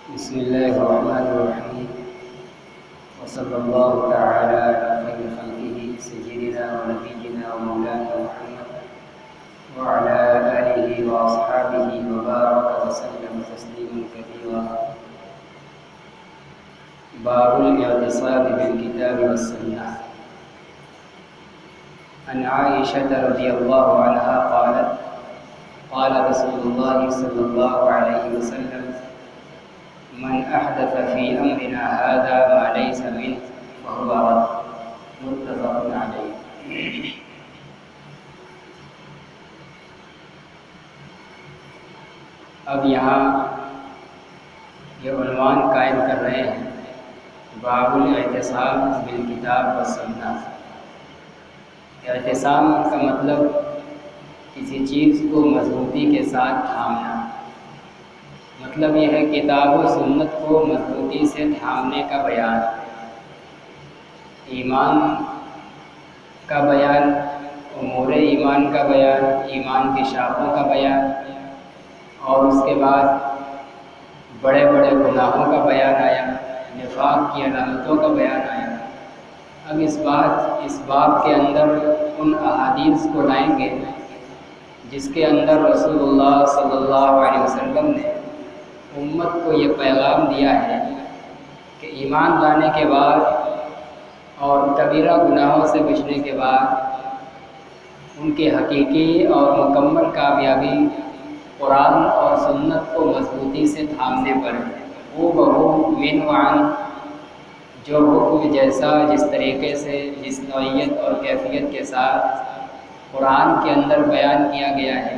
بسم الله الرحمن الرحيم وصلى الله تعالى على خير خلقه سيدنا ونبينا ومولانا محمد وعلى آله وأصحابه وبارك وسلم تسليما كثيرا. باب الاعتصام بالكتاب والسنة. عن عائشة رضي الله عنها قالت قال رسول الله صلى الله عليه وسلم من احدث في امرنا هذا ما ليس منه فهو رد. متفق علیہ. اب یہاں یہ عنوان قائم کر رہے ہیں باب الاعتصام بالکتاب والسنہ. اعتصام کا مطلب کسی چیز کو مضبوطی کے ساتھ تھامنا. مطلب یہ ہے کتاب و سنت کو مضبوطی سے تھامنے کا بیان، ایمان کا بیان، امور ایمان کا بیان، ایمان کی شاخوں کا بیان، اور اس کے بعد بڑے بڑے گناہوں کا بیان آیا، نفاق کی علامتوں کا بیان آیا. اب اس باب کے اندر ان احادیث کو لائیں گے جس کے اندر رسول اللہ صلی اللہ علیہ وسلم نے امت کو یہ پیغام دیا ہے کہ ایمان لانے کے بعد اور کبیرہ گناہوں سے بچنے کے بعد ان کی حقیقی اور مکمل کامیابی قرآن اور سنت کو مضبوطی سے تھامنے پر ہے. وہ بہو من وعن، جو حکم جیسا جس طریقے سے جس نوعیت اور کیفیت کے ساتھ قرآن کے اندر بیان کیا گیا ہے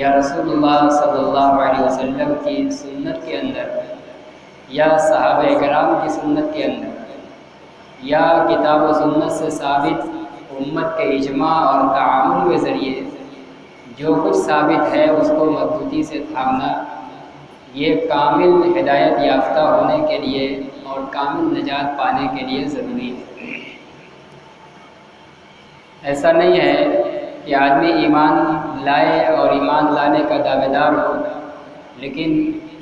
یا رسول اللہ صلی اللہ علیہ وسلم کی سنت کے اندر یا صحابہ کرام کی سنت کے اندر یا کتاب و سنت سے ثابت امت کے اجماع اور تعامل کے ذریعے جو کچھ ثابت ہے اس کو مضبوطی سے تھامنا، یہ کامل ہدایت یافتہ ہونے کے لیے اور کامل نجات پانے کے لیے ضروری ہے. ایسا نہیں ہے کہ آدمی ایمان لائے اور ایمان لانے کا دعوے دار ہو لیکن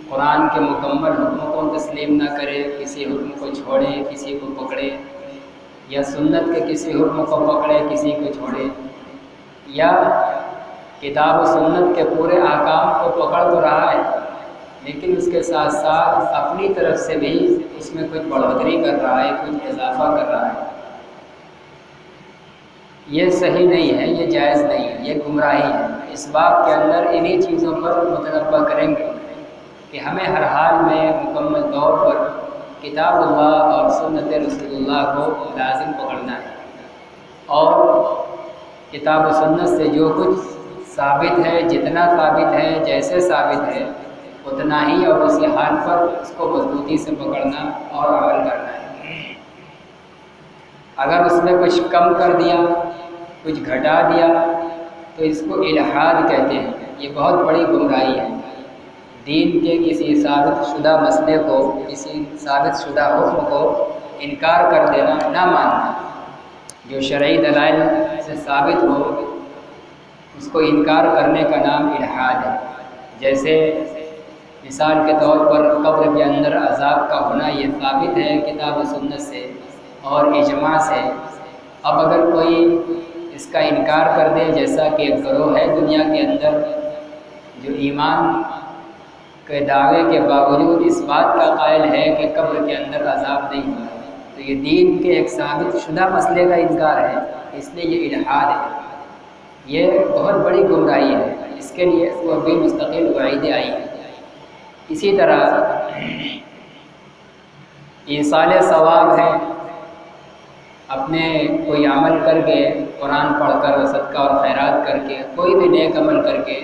قرآن کے مکمل حکموں کو تسلیم نہ کرے، کسی حکم کو چھوڑے کسی کو پکڑے، یا سنت کے کسی حکم کو پکڑے کسی کو چھوڑے، یا کتاب و سنت کے پورے احکام کو پکڑ تو رہا ہے لیکن اس کے ساتھ ساتھ اپنی طرف سے بھی اس میں کچھ بڑھوتری کر رہا ہے، کچھ اضافہ کر رہا ہے. یہ صحیح نہیں ہے، یہ جائز نہیں ہے، یہ گمراہی ہے. اس باب کے اندر انہی چیزوں پر متنبہ کریں گے کہ ہمیں ہر حال میں مکمل طور پر کتاب اللہ اور سنت رسول اللہ کو لازم پکڑنا ہے اور کتاب و سنت سے جو کچھ ثابت ہے، جتنا ثابت ہے، جیسے ثابت ہے اتنا ہی اور اسی حال پر اس کو مضبوطی سے پکڑنا اور عمل کرنا ہے. اگر اس میں کچھ کم کر دیا، کچھ گھٹا دیا تو اس کو الحاد کہتے ہیں. یہ بہت بڑی گمراہی ہے. دین کے کسی ثابت شدہ مسئلے کو، کسی ثابت شدہ حکم کو انکار کر دینا، نہ ماننا. جو شرعی دلائل سے ثابت ہو اس کو انکار کرنے کا نام الحاد ہے. جیسے مثال کے طور پر قبر کے اندر عذاب کا ہونا یہ ثابت ہے کتاب و سنت سے اور اجماع سے. اب اگر کوئی اس کا انکار کر دے، جیسا کہ ایک گروہ ہے دنیا کے اندر جو ایمان کے دعوے کے باوجود اس بات کا قائل ہے کہ قبر کے اندر عذاب نہیں ہوگا، تو یہ دین کے ایک ثابت شدہ مسئلے کا انکار ہے، اس لیے یہ الحاد ہے. یہ بہت بڑی گمراہی ہے، اس کے لیے وہ بھی مستقل وعیدیں آئی ہیں. اسی طرح ایصال ثواب ہے، اپنے کوئی عمل کر کے، قرآن پڑھ کر، صدقہ اور خیرات کر کے، کوئی بھی نیک عمل کر کے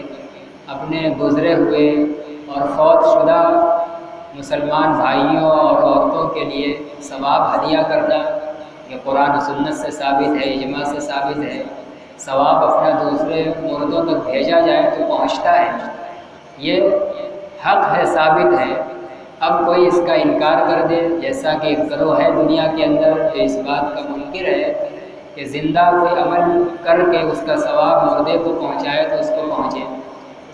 اپنے گزرے ہوئے اور فوت شدہ مسلمان بھائیوں اور عورتوں کے لیے ثواب ہدیہ کرنا. یہ قرآن و سنت سے ثابت ہے، اجماع سے ثابت ہے. ثواب اپنا دوسرے مردوں تک بھیجا جائے تو پہنچتا ہے، یہ حق ہے، ثابت ہے. اب کوئی اس کا انکار کر دے، جیسا کہ ایک گروہ ہے دنیا کے اندر جو اس بات کا منکر ہے کہ زندہ کوئی عمل کر کے اس کا ثواب مردے کو پہنچائے تو اس کو پہنچے،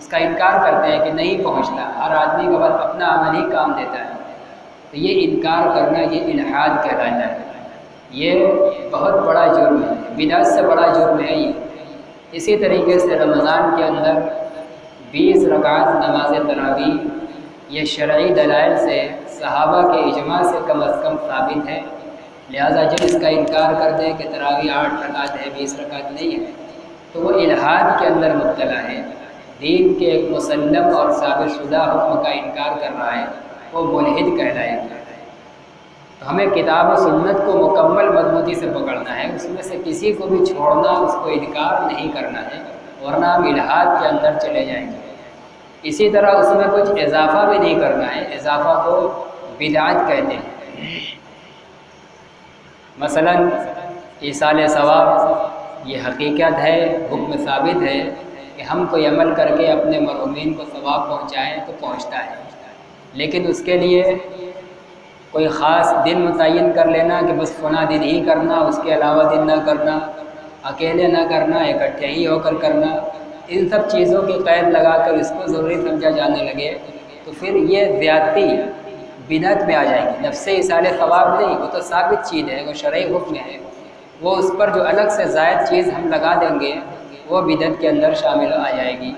اس کا انکار کرتے ہیں کہ نہیں پہنچتا، ہر آدمی کا بس اپنا عمل ہی کام دیتا ہے، تو یہ انکار کرنا یہ الحاد کہلاتا ہے، یہ بہت بڑا جرم ہے، بدعت سے بڑا جرم ہے یہ۔ اسی طریقے سے رمضان کے اندر 20 رکعت نماز تراویح یہ شرعی دلائل سے، صحابہ کے اجماع سے کم از کم ثابت ہے، لہذا جب اس کا انکار کرتے ہیں کہ تراویح 8 رکعت ہے 20 رکعت نہیں ہے تو وہ الحاد کے اندر مبتلا ہے، دین کے ایک مسلم اور ثابت شدہ حکم کا انکار کر رہا ہے، وہ ملحد کہلائے گا۔ تو ہمیں کتاب و سنت کو مکمل مضبوطی سے پکڑنا ہے، اس میں سے کسی کو بھی چھوڑنا، اس کو انکار نہیں کرنا ہے، ورنہ ہم الحاد کے اندر چلے جائیں گے۔ اسی طرح اس میں کچھ اضافہ بھی نہیں کرنا ہے، اضافہ کو بدعت کہتے ہیں۔ مثلا ایصال ثواب یہ حقیقت ہے، حکم ثابت ہے کہ ہم کوئی عمل کر کے اپنے مرحومین کو ثواب پہنچائیں تو پہنچتا ہے، لیکن اس کے لیے کوئی خاص دن متعین کر لینا کہ بس فلاں دن ہی کرنا، اس کے علاوہ دن نہ کرنا، اکیلے نہ کرنا، اکٹھے ہی ہو کر کرنا، ان سب چیزوں کی قید لگا کر اس کو ضروری سمجھا جانے لگے تو پھر یہ زیادتی بدعت میں آ جائے گی۔ نفس ایصال ثواب نہیں، وہ تو ثابت چیز ہے، وہ شرعی حکم ہے، وہ اس پر جو الگ سے زائد چیز ہم لگا دیں گے وہ بدعت کے اندر شامل آ جائے گی۔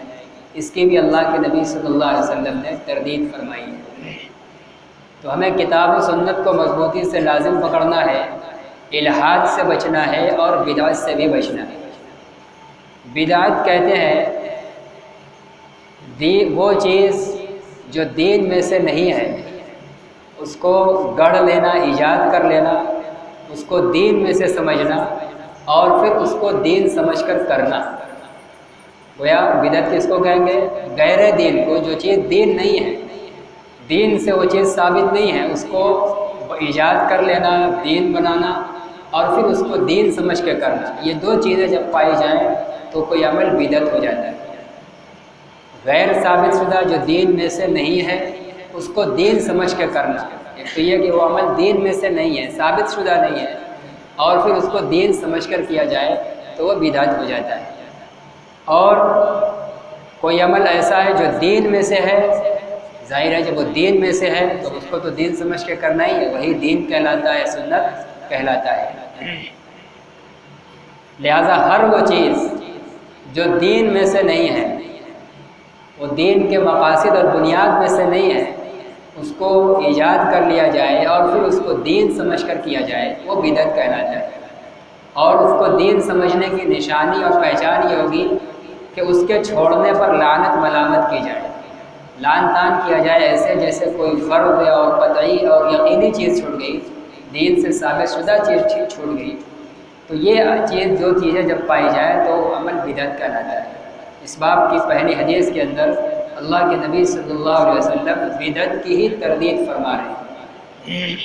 اس کی بھی اللہ کے نبی صلی اللہ علیہ وسلم نے تردید فرمائی ہے۔ تو ہمیں کتاب و سنت کو مضبوطی سے لازم پکڑنا ہے، الحاد سے بچنا ہے اور بدعت سے بھی بچنا ہے۔ بدعت کہتے ہیں وہ چیز جو دین میں سے نہیں ہے اس کو گڑھ لینا، ایجاد کر لینا، اس کو دین میں سے سمجھنا اور پھر اس کو دین سمجھ کر کرنا۔ گویا بدعت کس کو کہیں گے؟ غیر دین کو، جو چیز دین نہیں ہے، دین سے وہ چیز ثابت نہیں ہے، اس کو ایجاد کر لینا، دین بنانا اور پھر اس کو دین سمجھ کے کرنا۔ یہ دو چیزیں جب پائی جائیں تو کوئی عمل بدعت ہو جاتا ہے۔ غیر ثابت شدہ جو دین میں سے نہیں ہے اس کو دین سمجھ کے کرنا، ایک تو یہ کہ وہ عمل دین میں سے نہیں ہے، ثابت شدہ نہیں ہے، اور پھر اس کو دین سمجھ کر کیا جائے تو وہ بدعت ہو جاتا ہے۔ اور کوئی عمل ایسا ہے جو دین میں سے ہے، ظاہر ہے جب وہ دین میں سے ہے تو اس کو تو دین سمجھ کے کرنا ہی ہے، وہی دین کہلاتا ہے، سنت کہلاتا ہے۔ لہذا ہر وہ چیز جو دین میں سے نہیں ہے، وہ دین کے مقاصد اور بنیاد میں سے نہیں ہے، اس کو ایجاد کر لیا جائے اور پھر اس کو دین سمجھ کر کیا جائے وہ بدعت کہلاتا ہے۔ اور اس کو دین سمجھنے کی نشانی اور پہچان یہ ہوگی کہ اس کے چھوڑنے پر لعنت ملامت کی جائے، لعن طعن کیا جائے، ایسے جیسے کوئی فرد اور قطعی اور یقینی چیز چھوٹ گئی، دین سے ثابت شدہ چیز چھوٹ گئی، تو یہ چیز جو چیزیں جب پائی جائے تو عمل بدعت کہلاتا ہے۔ اس باب کی پہلی حدیث کے اندر اللہ کے نبی صلی اللہ علیہ وسلم بدعت کی ہی تردید فرما رہے ہیں۔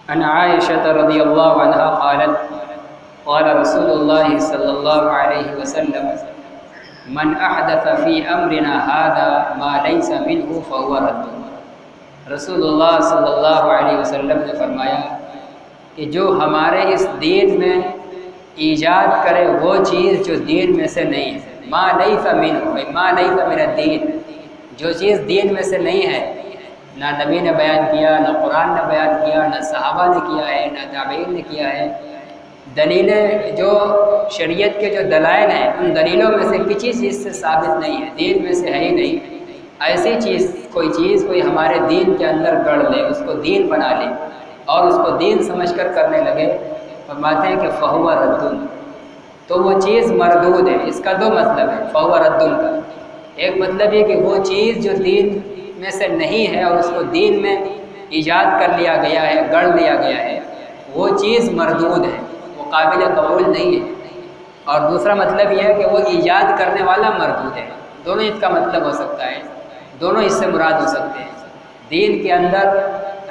عن عائشہ رضی اللہ عنہا قالت قال رسول اللہ صلی اللہ علیہ وسلم من احدث فی امرنا هذا ما لیس منه فهو رد۔ رسول اللہ صلی اللہ علیہ وسلم نے فرمایا کہ جو ہمارے اس دین میں ایجاد کرے وہ چیز جو دین میں سے نہیں ہے، ما لیس منه، ما لیس من الدین، جو چیز دین میں سے نہیں ہے، نہ نبی نے بیان کیا، نہ قرآن نے بیان کیا، نہ صحابہ نے کیا ہے، نہ تابعین نے کیا ہے، دلیلیں جو شریعت کے جو دلائل ہیں ان دلیلوں میں سے کسی چیز سے ثابت نہیں ہے، دین میں سے ہے ہی نہیں، ایسی چیز کوئی ہمارے دین کے اندر گڑھ لے، اس کو دین بنا لے اور اس کو دین سمجھ کر کرنے لگے، فرماتے ہیں کہ فہو ردن، تو وہ چیز مردود ہے۔ اس کا دو مطلب ہے فہو ردن کا، ایک مطلب یہ کہ وہ چیز جو دین میں سے نہیں ہے اور اس کو دین میں ایجاد کر لیا گیا ہے، گڑھ لیا گیا ہے، وہ چیز مردود ہے، وہ قابل قبول نہیں ہے، اور دوسرا مطلب یہ ہے کہ وہ ایجاد کرنے والا مردود ہے۔ دونوں اس کا مطلب ہو سکتا ہے، دونوں اس سے مراد ہو سکتے ہیں۔ دین کے اندر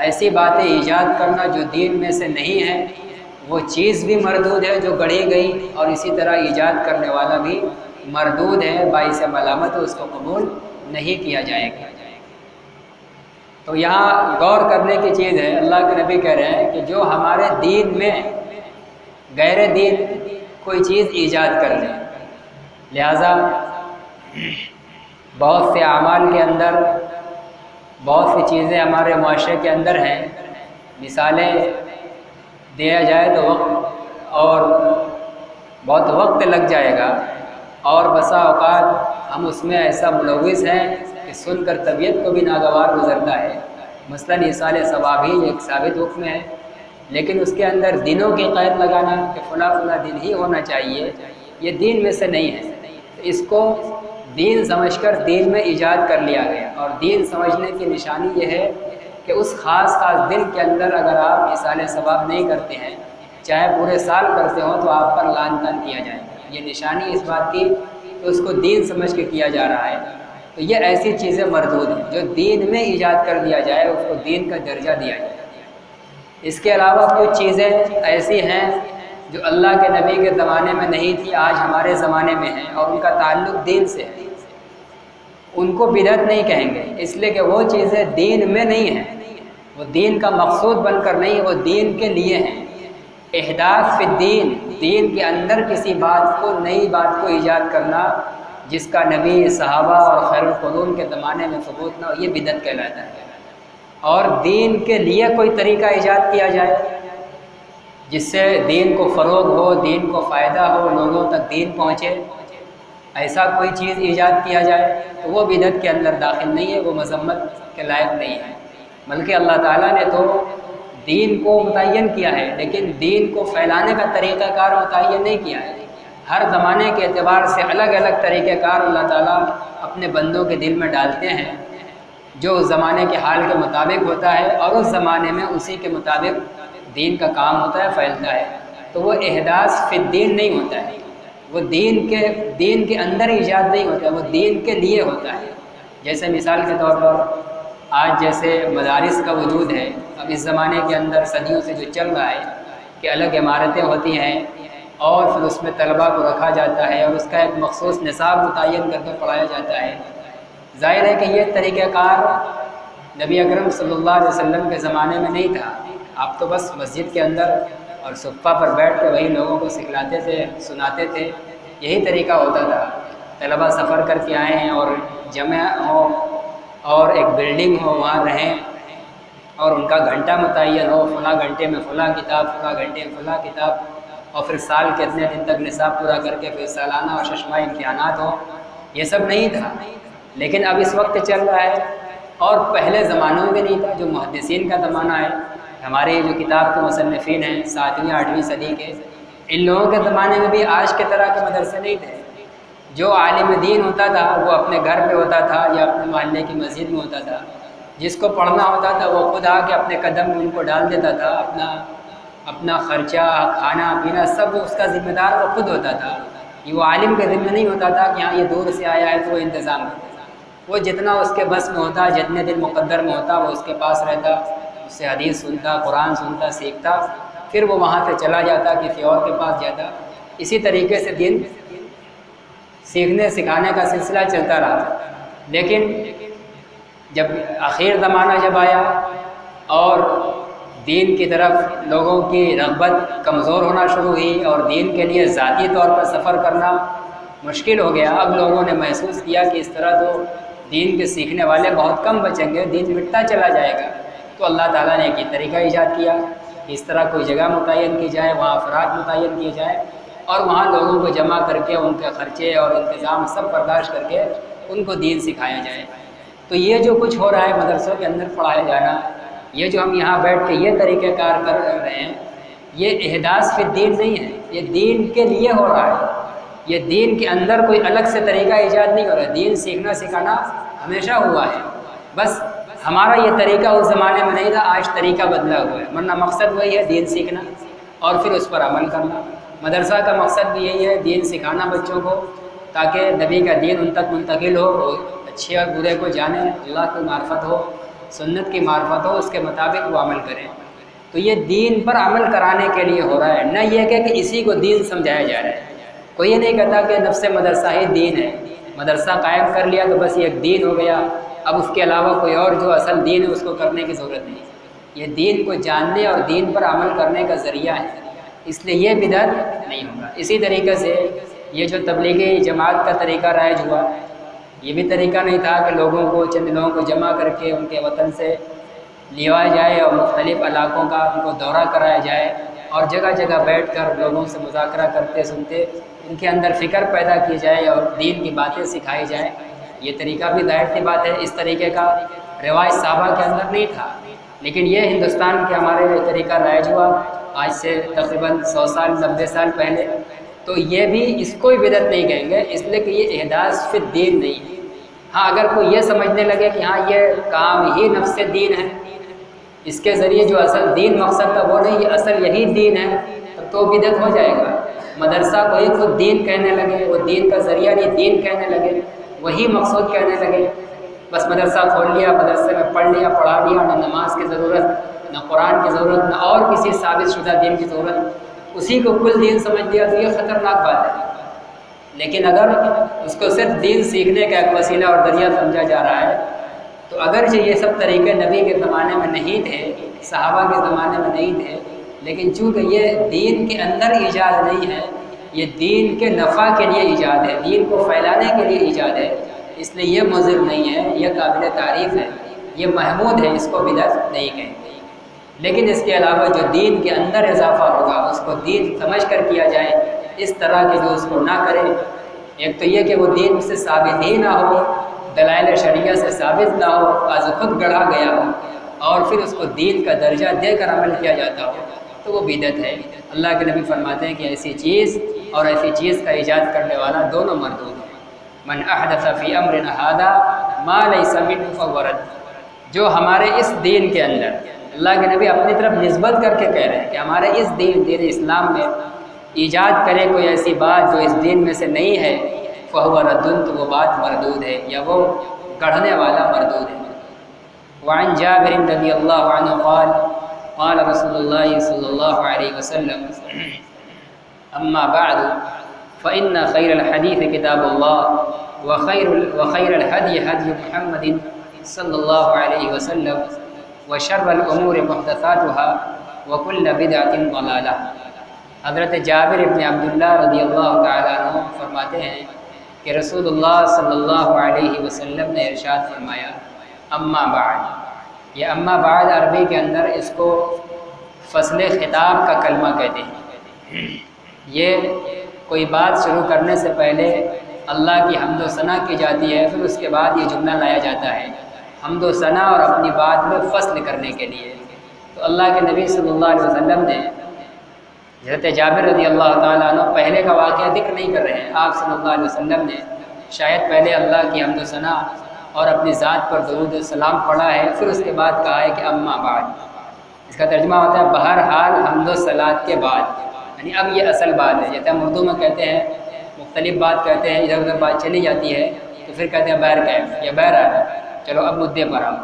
ایسی باتیں ایجاد کرنا جو دین میں سے نہیں ہے وہ چیز بھی مردود ہے جو گڑھی گئی، اور اسی طرح ایجاد کرنے والا بھی مردود ہے، باعث ملامت اس کو قبول نہیں کیا جائے گا۔ تو یہاں غور کرنے کی چیز ہے، اللہ کے نبی کہہ رہے ہیں کہ جو ہمارے دین میں غیر دین کوئی چیز ایجاد کر لے، لہٰذا بہت سے اعمال کے اندر بہت سی چیزیں ہمارے معاشرے کے اندر ہیں، مثالیں دیا جائے تو وقت اور بہت وقت لگ جائے گا، اور بسا اوقات ہم اس میں ایسا ملوث ہیں کہ سن کر طبیعت کو بھی ناگوار گزرتا ہے۔ مثلاً ایصال ثواب ہی ایک ثابت حکم ہے، لیکن اس کے اندر دنوں کی قید لگانا کہ فلاں فلاں دن ہی ہونا چاہیے، یہ دین میں سے نہیں ہے۔ اس کو دین سمجھ کر دین میں ایجاد کر لیا گیا، اور دین سمجھنے کی نشانی یہ ہے کہ اس خاص دن کے اندر اگر آپ ایصال ثواب نہیں کرتے ہیں، چاہے پورے سال کرتے ہوں، تو آپ پر لعن طعن کیا جائے گا۔ یہ نشانی اس بات کی کہ اس کو دین سمجھ کے کیا جا رہا ہے۔ تو یہ ایسی چیزیں مردود ہیں جو دین میں ایجاد کر دیا جائے، اس کو دین کا درجہ دیا جائے۔ اس کے علاوہ کچھ چیزیں ایسی ہیں جو اللہ کے نبی کے زمانے میں نہیں تھی، آج ہمارے زمانے میں ہیں، اور ان کا تعلق دین سے ہے، ان کو بدعت نہیں کہیں گے، اس لیے کہ وہ چیزیں دین میں نہیں ہیں، وہ دین کا مقصود بن کر نہیں، وہ دین کے لیے ہیں۔ احداث فی الدین، دین کے اندر کسی بات کو، نئی بات کو ایجاد کرنا جس کا نبی، صحابہ اور خیر القرون کے زمانے میں ثبوت نہ ہو، یہ بدعت کہلاتا ہے۔ اور دین کے لیے کوئی طریقہ ایجاد کیا جائے جس سے دین کو فروغ ہو، دین کو فائدہ ہو، لوگوں تک دین پہنچے، ایسا کوئی چیز ایجاد کیا جائے تو وہ بدعت کے اندر داخل نہیں ہے، وہ مذمت کے لائق نہیں ہے۔ بلکہ اللہ تعالیٰ نے تو دین کو متعین کیا ہے، لیکن دین کو پھیلانے کا طریقہ کار متعین نہیں کیا ہے۔ ہر زمانے کے اعتبار سے الگ الگ طریقہ کار اللہ تعالیٰ اپنے بندوں کے دل میں ڈالتے ہیں، جو اس زمانے کے حال کے مطابق ہوتا ہے، اور اس زمانے میں اسی کے مطابق دین کا کام ہوتا ہے، پھیلتا ہے۔ تو وہ احداث فی الدین نہیں ہوتا ہے، وہ دین کے اندر ایجاد نہیں ہوتا ہے، وہ دین کے لیے ہوتا ہے۔ جیسے مثال کے طور پر آج جیسے مدارس کا وجود ہے، اب اس زمانے کے اندر صدیوں سے جو چل رہا ہے کہ الگ عمارتیں ہوتی ہیں اور پھر اس میں طلباء کو رکھا جاتا ہے اور اس کا ایک مخصوص نصاب متعین کر کے پڑھایا جاتا ہے۔ ظاہر ہے کہ یہ طریقہ کار نبی اکرم صلی اللہ علیہ وسلم کے زمانے میں نہیں تھا۔ آپ تو بس مسجد کے اندر اور صفہ پر بیٹھ کے وہی لوگوں کو سکھلاتے تھے، سناتے تھے، یہی طریقہ ہوتا تھا۔ طلباء سفر کر کے آئیں اور جمع ہو اور ایک بلڈنگ ہو، وہاں رہیں، اور ان کا گھنٹہ متعین ہو، فلاں گھنٹے میں فلاں کتاب، فلاں گھنٹے میں فلاں کتاب، اور پھر سال کے اتنے دن تک نصاب پورا کر کے پھر سالانہ اور ششماہی امتحانات ہوں، یہ سب نہیں تھا۔ لیکن اب اس وقت چل رہا ہے، اور پہلے زمانوں میں نہیں تھا۔ جو محدثین کا زمانہ ہے، ہمارے جو کتاب کے مصنفین ہیں 7ویں 8ویں صدی کے، ان لوگوں کے زمانے میں بھی آج کے طرح کے مدرسے نہیں تھے۔ جو عالم دین ہوتا تھا وہ اپنے گھر پہ ہوتا تھا یا اپنے محلے کی مسجد میں ہوتا تھا، جس کو پڑھنا ہوتا تھا وہ خود آ کے اپنے قدم میں ان کو ڈال دیتا تھا، اپنا خرچہ، کھانا پینا سب اس کا ذمہ دار وہ خود ہوتا تھا۔ یہ وہ عالم کے ذمہ نہیں ہوتا تھا کہ ہاں یہ دور سے آیا ہے تو وہ انتظام کرتا تھا۔ وہ جتنا اس کے بس میں ہوتا، جتنے دن مقدر میں ہوتا، وہ اس کے پاس رہتا، اس سے حدیث سنتا، قرآن سنتا، سیکھتا، پھر وہ وہاں سے چلا جاتا، کسی اور کے پاس جاتا۔ اسی طریقے سے دین سیکھنے سکھانے کا سلسلہ چلتا رہا۔ لیکن جب آخر زمانہ جب آیا اور دین کی طرف لوگوں کی رغبت کمزور ہونا شروع ہوئی اور دین کے لیے ذاتی طور پر سفر کرنا مشکل ہو گیا، اب لوگوں نے محسوس کیا کہ اس طرح تو دین کے سیکھنے والے بہت کم بچیں گے، دین مٹتا چلا جائے گا۔ تو اللہ تعالیٰ نے ایک طریقہ ایجاد کیا کہ اس طرح کوئی جگہ متعین کی جائے، وہاں افراد متعین کیے جائے، اور وہاں لوگوں کو جمع کر کے ان کے خرچے اور انتظام سب برداشت کر کے ان کو دین سکھایا جائے۔ تو یہ جو کچھ ہو رہا ہے مدرسوں کے اندر پڑھایا جانا، یہ جو ہم یہاں بیٹھ کے یہ طریقہ کار کر رہے ہیں، یہ احداث فی الدین نہیں ہے، یہ دین کے لیے ہو رہا ہے۔ یہ دین کے اندر کوئی الگ سے طریقہ ایجاد نہیں ہو رہا ہے، دین سیکھنا سکھانا ہمیشہ ہوا ہے۔ بس ہمارا یہ طریقہ اس زمانے میں نہیں تھا، آج طریقہ بدلا ہوا ہے، ورنہ مقصد وہی ہے، دین سیکھنا اور پھر اس پر عمل کرنا۔ مدرسہ کا مقصد بھی یہی ہے، دین سکھانا بچوں کو، تاکہ نبی کا دین ان تک منتقل ہو، وہ اچھے اور برے کو جانیں، اللہ کی معرفت ہو، سنت کی معرفت ہو، اس کے مطابق وہ عمل کریں۔ تو یہ دین پر عمل کرانے کے لیے ہو رہا ہے، نہ یہ کہ اسی کو دین سمجھایا جا رہا ہے۔ کوئی یہ نہیں کہتا کہ نفس مدرسہ ہی دین ہے، مدرسہ قائم کر لیا تو بس یہ ایک دین ہو گیا، اب اس کے علاوہ کوئی اور جو اصل دین ہے اس کو کرنے کی ضرورت نہیں۔ یہ دین کو جاننے اور دین پر عمل کرنے کا ذریعہ ہے، اس لیے یہ بدعت نہیں ہوگا۔ اسی طریقے سے یہ جو تبلیغی جماعت کا طریقہ رائج ہوا، یہ بھی طریقہ نہیں تھا کہ لوگوں کو چند لوگوں کو جمع کر کے ان کے وطن سے لیا جائے اور مختلف علاقوں کا ان کو دورہ کرایا جائے اور جگہ جگہ بیٹھ کر لوگوں سے مذاکرہ کرتے سنتے ان کے اندر فکر پیدا کی جائے اور دین کی باتیں سکھائی جائیں۔ یہ طریقہ بھی ظاہر سی بات ہے اس طریقے کا رواج صحابہ کے اندر نہیں تھا، لیکن یہ ہندوستان کے ہمارے طریقہ رائج ہوا آج سے تقریباً 100 سال 90 سال پہلے۔ تو یہ بھی اس کو بھی بدعت نہیں کہیں گے، اس لیے کہ یہ احداث فی الدین نہیں ہے۔ ہاں اگر کوئی یہ سمجھنے لگے کہ ہاں یہ کام ہی نفس دین ہے، اس کے ذریعے جو اصل دین مقصد تھا وہ نہیں، یہ اصل یہی دین ہے، تو بدعت ہو جائے گا۔ مدرسہ کو ہی خود دین کہنے لگے، وہ دین کا ذریعہ نہیں دین کہنے لگے، وہی مقصود کہنے لگے، بس مدرسہ کھول لیا، مدرسے میں پڑھ لیا پڑھا لیا، نہ نماز کی ضرورت نہ قرآن کی ضرورت نہ اور کسی ثابت شدہ دین کی ضرورت، اسی کو کل دین سمجھ لیا تو یہ خطرناک بات ہے۔ لیکن اگر اس کو صرف دین سیکھنے کا ایک وسیلہ اور ذریعہ سمجھا جا رہا ہے تو اگرچہ یہ سب طریقے نبی کے زمانے میں نہیں تھے، صحابہ کے زمانے میں نہیں تھے، لیکن چونکہ یہ دین کے اندر ایجاد نہیں ہے، یہ دین کے نفع کے لیے ایجاد ہے، دین کو پھیلانے کے لیے ایجاد ہے، اس لیے یہ مضر نہیں ہے، یہ قابل تعریف ہے، یہ محمود ہے، اس کو بدعت نہیں کہیں گے۔ لیکن اس کے علاوہ جو دین کے اندر اضافہ ہوگا اس کو دین سمجھ کر کیا جائے، اس طرح کے جو اس کو نہ کرے، ایک تو یہ کہ وہ دین سے ثابت ہی نہ ہو، دلائل شرعیہ سے ثابت نہ ہو، از خود گڑھا گیا ہو، اور پھر اس کو دین کا درجہ دے کر عمل کیا جاتا ہو، تو وہ بدعت ہے۔ اللہ کے نبی فرماتے ہیں کہ ایسی چیز اور ایسی چیز کا ایجاد کرنے والا دونوں مردود ہیں۔ من احدث فی امرنا ھذا ما لیس منہ فہو رد۔ جو ہمارے اس دین کے اندر، اللہ کے نبی اپنی طرف نسبت کر کے کہہ رہے ہیں کہ ہمارے اس دین اسلام میں ایجاد کرے کوئی ایسی بات جو اس دین میں سے نہیں ہے، فہو رد، تو وہ بات مردود ہے یا وہ گڑھنے والا مردود ہے۔ وعن جابر رضی اللہ عنہ قال قال رسول اللہ صلی اللہ علیہ وسلم اما بعد فإن خیر الحدیث کتاب اللہ وخیر الہدی ہدی محمد صلی اللہ علیہ وسلم وشر الامور محدثاتها وکل بدعۃ ضلالہ۔ حضرت جابر ابن عبداللہ رضی اللہ تعالیٰ عنہ فرماتے ہیں کہ رسول اللہ صلی اللہ علیہ وسلم نے ارشاد فرمایا اما بعد۔ یہ اما بعد عربی کے اندر اس کو فصل خطاب کا کلمہ کہتے ہیں۔ یہ کوئی بات شروع کرنے سے پہلے اللہ کی حمد و ثنا کی جاتی ہے، پھر اس کے بعد یہ جملہ لایا جاتا ہے حمد و ثنا اور اپنی بات میں فصل کرنے کے لیے۔ تو اللہ کے نبی صلی اللہ علیہ وسلم نے حضرت جابر رضی اللہ تعالیٰ عنہ پہلے کا واقعہ ذکر نہیں کر رہے ہیں، آپ صلی اللہ علیہ وسلم نے شاید پہلے اللہ کی حمد و ثنا اور اپنی ذات پر درود و سلام پڑھا ہے، پھر اس کے بعد کہا ہے کہ اما بعد۔ اس کا ترجمہ ہوتا ہے بہرحال حمد و صلات کے بعد، یعنی اب یہ اصل بات ہے۔ جیسے ہم اردو میں کہتے ہیں مختلف بات کہتے ہیں، ادھر ادھر بات چلی جاتی ہے تو پھر کہتے ہیں بہر کیف یا بہرحال، چلو اب مدعے پر آؤ۔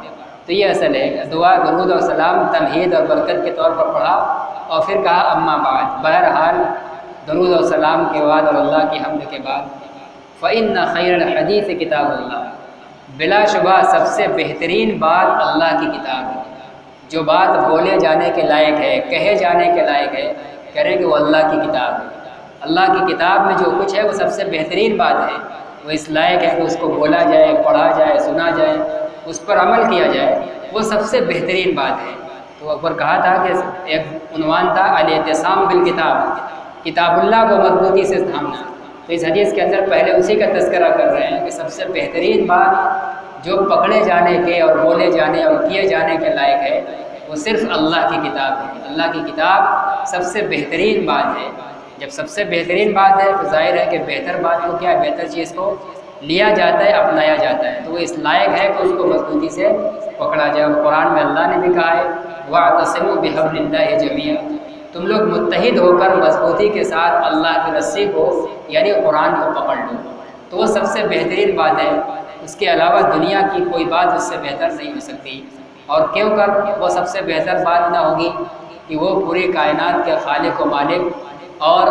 تو یہ اصل ہے، دعا درود و سلام تمہید اور برکت کے طور پر پڑھا اور پھر کہا اما بعد، بہرحال درود و سلام کے بعد اور اللہ کی حمد کے بعد۔ فإن خیر الحدیث کتاب اللہ، بلا شبہ سب سے بہترین بات اللہ کی کتاب ہے۔ جو بات بولے جانے کے لائق ہے، کہے جانے کے لائق ہے، کرے کہ وہ اللہ کی کتاب ہے۔ اللہ کی کتاب میں جو کچھ ہے وہ سب سے بہترین بات ہے، وہ اس لائق ہے کہ اس کو بولا جائے، پڑھا جائے، سنا جائے، اس پر عمل کیا جائے، وہ سب سے بہترین بات ہے۔ تو اوپر کہا تھا کہ ایک عنوان تھا الاعتصام بالکتاب، کتاب اللہ کو مضبوطی سے تھامنا۔ تو اس حدیث کے اندر پہلے اسی کا تذکرہ کر رہے ہیں کہ سب سے بہترین بات جو پکڑے جانے کے اور بولے جانے اور کیے جانے کے لائق ہے وہ صرف اللہ کی کتاب ہے۔ اللہ کی کتاب سب سے بہترین بات ہے۔ جب سب سے بہترین بات ہے تو ظاہر ہے کہ بہتر بات کو کیا ہے، بہتر چیز کو لیا جاتا ہے، اپنایا جاتا ہے، تو وہ اس لائق ہے کہ اس کو مضبوطی سے پکڑا جائے۔ اور قرآن میں اللہ نے بھی کہا ہے وَاعْتَصِمُوا بِحَبْلِ اللَّهِ جَمِيعًا، تم لوگ متحد ہو کر مضبوطی کے ساتھ اللہ کی رسی کو یعنی قرآن کو پکڑ لو۔ تو وہ سب سے بہترین بات ہے، اس کے علاوہ دنیا کی کوئی بات اس سے بہتر نہیں ہو سکتی۔ اور کیوں کر وہ سب سے بہتر بات نہ ہوگی کہ وہ پوری کائنات کے خالق و مالک اور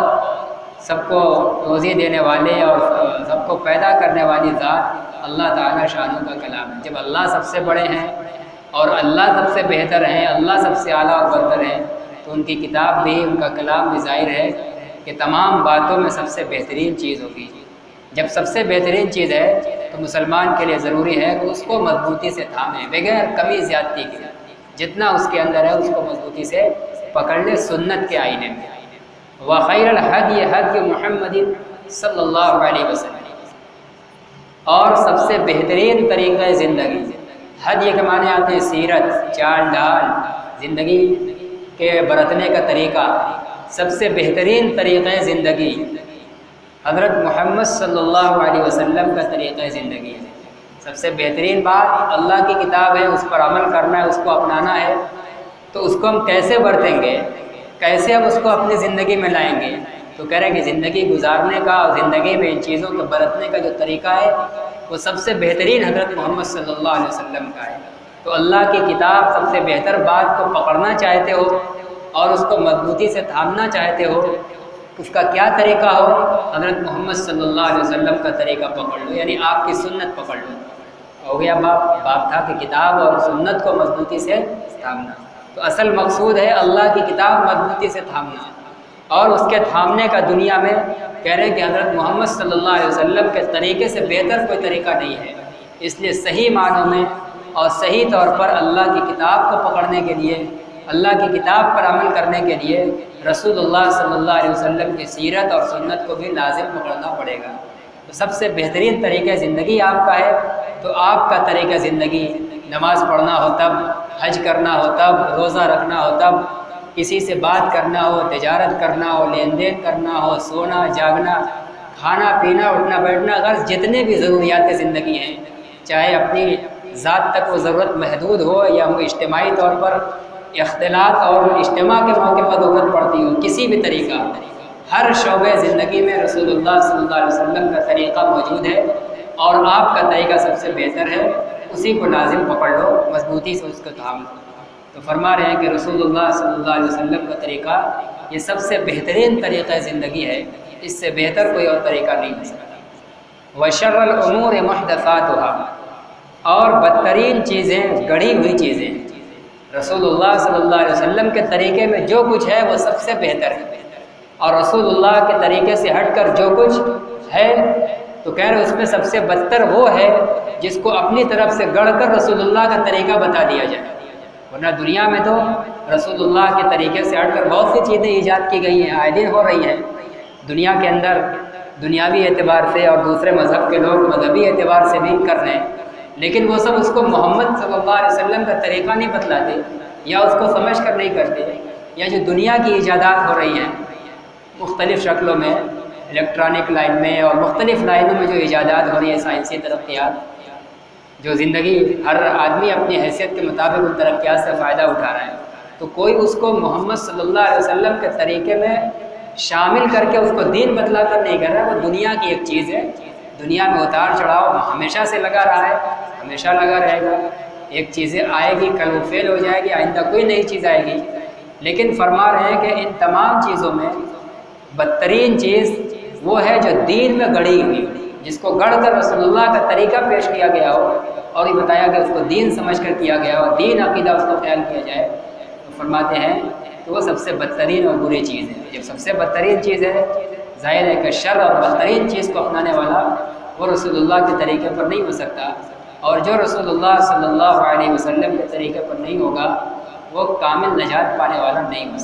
سب کو روزی دینے والے اور سب کو پیدا کرنے والی ذات اللہ تعالیٰ شانوں کا کلام ہے۔ جب اللہ سب سے بڑے ہیں اور اللہ سب سے بہتر ہیں، اللہ سب سے اعلیٰ اور برتر ہیں، تو ان کی کتاب بھی، ان کا کلام بھی ظاہر ہے کہ تمام باتوں میں سب سے بہترین چیز ہوگی۔ جب سب سے بہترین چیز ہے تو مسلمان کے لیے ضروری ہے کہ اس کو مضبوطی سے تھامے بغیر کمی زیادتی کے، جتنا اس کے اندر ہے اس کو مضبوطی سے پکڑ لے سنت کے آئینے میں۔ وَخَيْرَ الْهَدْيِ هَدْيُ مُحَمَّدٍ صلی اللہ علیہ وسلم، اور سب سے بہترین طریقہ زندگی، ہدی کے معنی آتے ہیں سیرت، چال ڈھال، زندگی کے برتنے کا طریقہ، سب سے بہترین طریقہ زندگی حضرت محمد صلی اللہ علیہ وسلم کا طریقہ زندگی ہے۔ سب سے بہترین بات اللہ کی کتاب ہے، اس پر عمل کرنا ہے، اس کو اپنانا ہے، تو اس کو ہم کیسے برتیں گے، کیسے ہم اس کو اپنی زندگی میں لائیں گے؟ تو کہہ رہے ہیں کہ زندگی گزارنے کا اور زندگی میں ان چیزوں کو برتنے کا جو طریقہ ہے وہ سب سے بہترین حضرت محمد صلی اللہ علیہ وسلم کا ہے۔ تو اللہ کی کتاب سب سے بہتر بات کو پکڑنا چاہتے ہو اور اس کو مضبوطی سے تھامنا چاہتے ہو، اس کا کیا طریقہ ہو؟ حضرت محمد صلی اللہ علیہ وسلم کا طریقہ پکڑ لو، یعنی آپ کی سنت پکڑ لو۔ ہو گیا باب تھا کہ کتاب اور سنت کو مضبوطی سے تھامنا، تو اصل مقصود ہے اللہ کی کتاب مضبوطی سے تھامنا، اور اس کے تھامنے کا دنیا میں کہہ رہے ہیں کہ حضرت محمد صلی اللہ علیہ وسلم کے طریقے سے بہتر کوئی طریقہ نہیں ہے۔ اس لیے صحیح معنوں میں اور صحیح طور پر اللہ کی کتاب کو پکڑنے کے لیے، اللہ کی کتاب پر عمل کرنے کے لیے رسول اللہ صلی اللہ علیہ وسلم کی سیرت اور سنت کو بھی لازم پکڑنا پڑے گا۔ تو سب سے بہترین طریقہ زندگی آپ کا ہے، تو آپ کا طریقہ زندگی نماز پڑھنا ہو تب، حج کرنا ہو تب، روزہ رکھنا ہو تب، کسی سے بات کرنا ہو، تجارت کرنا ہو، لین دین کرنا ہو، سونا جاگنا، کھانا پینا، اٹھنا بیٹھنا، غرض جتنے بھی ضروریات زندگی ہیں، چاہے اپنی ذات تک وہ ضرورت محدود ہو یا وہ اجتماعی طور پر اختلاط اور اجتماع کے موقع پر ضرورت پڑتی ہو، کسی بھی طریقہ، ہر شعبے زندگی میں رسول اللہ صلی اللہ علیہ وسلم کا طریقہ موجود ہے، اور آپ کا طریقہ سب سے بہتر ہے، اسی کو لازم پکڑ لو، مضبوطی سے اس کو تھام لو۔ تو فرما رہے ہیں کہ رسول اللہ صلی اللہ علیہ وسلم کا طریقہ یہ سب سے بہترین طریقہ زندگی ہے، اس سے بہتر کوئی اور طریقہ نہیں ہو سکتا۔ وَشَرَّ الْأُمُورِ مُحْدَثَاتُهَا، اور بدترین چیزیں گڑھی ہوئی چیزیں، رسول اللہ صلی اللہ علیہ وسلم کے طریقے میں جو کچھ ہے وہ سب سے بہتر ہے، اور رسول اللہ کے طریقے سے ہٹ کر جو کچھ ہے تو کہہ رہے اس میں سب سے بدتر وہ ہے جس کو اپنی طرف سے گڑھ کر رسول اللہ کا طریقہ بتا دیا جائے۔ ورنہ دنیا میں تو رسول اللہ کے طریقے سے ہٹ کر بہت سی چیزیں ایجاد کی گئی ہیں، آئے دن ہو رہی ہیں دنیا کے اندر، دنیاوی اعتبار سے، اور دوسرے مذہب کے لوگ مذہبی اعتبار سے بھی کر رہے ہیں، لیکن وہ سب اس کو محمد صلی اللہ علیہ وسلم کا طریقہ نہیں بتلاتے، یا اس کو سمجھ کر نہیں کرتے۔ یا جو دنیا کی ایجادات ہو رہی ہیں مختلف شکلوں میں، الیکٹرانک لائن میں اور مختلف لائنوں میں جو ایجادات ہو رہی ہیں، سائنسی ترقیات، جو زندگی ہر آدمی اپنی حیثیت کے مطابق ان ترقیات سے فائدہ اٹھا رہا ہے، تو کوئی اس کو محمد صلی اللہ علیہ وسلم کے طریقے میں شامل کر کے اس کو دین بتلا کر نہیں کر رہا ہے۔ وہ دنیا کی ایک چیز ہے، دنیا میں اتار چڑھاؤ ہمیشہ سے لگا رہا ہے، ہمیشہ لگا رہے گا، ایک چیزیں آئے گی، کل وہ فیل ہو جائے گی، آئندہ کوئی نئی چیز آئے گی، لیکن فرما رہے ہیں کہ ان تمام چیزوں میں بدترین چیز وہ ہے جو دین میں گڑھی ہوئی، جس کو گڑھ کر رسول اللہ کا طریقہ پیش کیا گیا ہو اور یہ بتایا کہ اس کو دین سمجھ کر کیا گیا ہو، دین عقیدہ اس کو خیال کیا جائے، تو فرماتے ہیں کہ وہ سب سے بدترین اور بری چیز ہے۔ جب سب سے بدترین چیز ہے، ظاہر ہے کہ شر اور بدترین چیز کو اپنانے والا وہ رسول اللہ کے طریقے پر نہیں ہو سکتا، اور جو رسول اللہ صلی اللہ علیہ وسلم کے طریقے پر نہیں ہوگا وہ کامل نجات پانے والا نہیں ہو سکتا۔